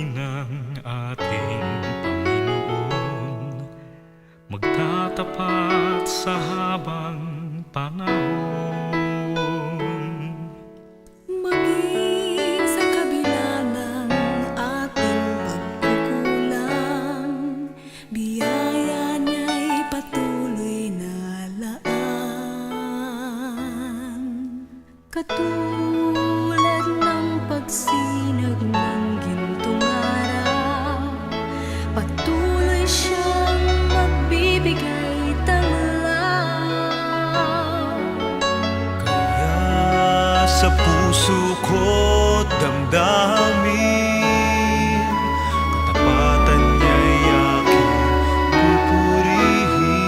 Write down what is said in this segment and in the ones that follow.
mabuti ng ating Panginoon, magtatapat sa habang panahon. Maging sa kabila ng ating pagkukulang, biyaya niya'y patuloy na laan. Katulad ng pagsinag ng gintong araw, patuloy siyang magbibigay tanglaw. Kaya sa puso ko't damdamin, katapatan niya'y aking pupurihin.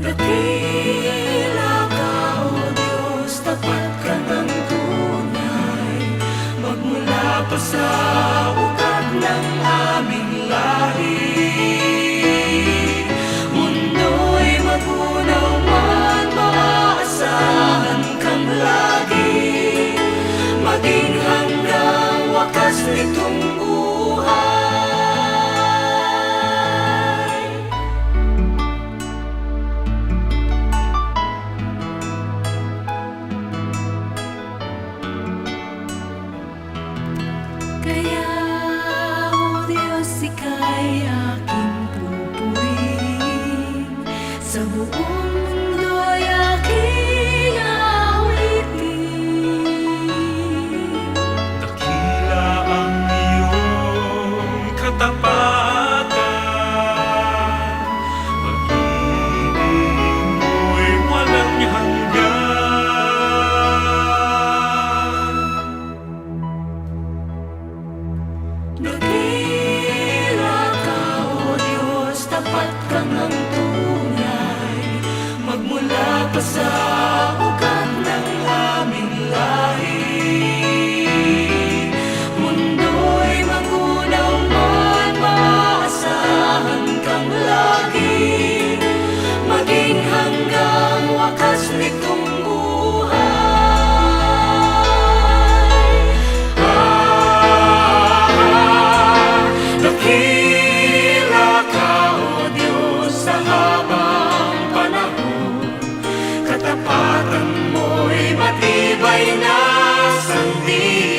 Dakila ka, O Diyos, tapat ka ng tunay, magmula pa sa ugat ng aming lahi. Mundo'y magunaw man, maaasahan kang lagi, maging hanggang wakas nitong buhay. Kaya, O Diyos, Ika'y aking pupurihin, sa buong mundo'y aking awitin. Dakila ang iyong katapatan, pag-ibig mo'y walang hanggan. Dakila ka, O Diyos, tapat ka ng tunay, magmula pa sa ugat ng aming lahi. Mundo'y magunaw man, maaasahan kang lagi, maging hanggang wakas nitong buhay. Dakila ka, O Diyos, sa habang panahon, katapatan mo'y matibay na sandigan.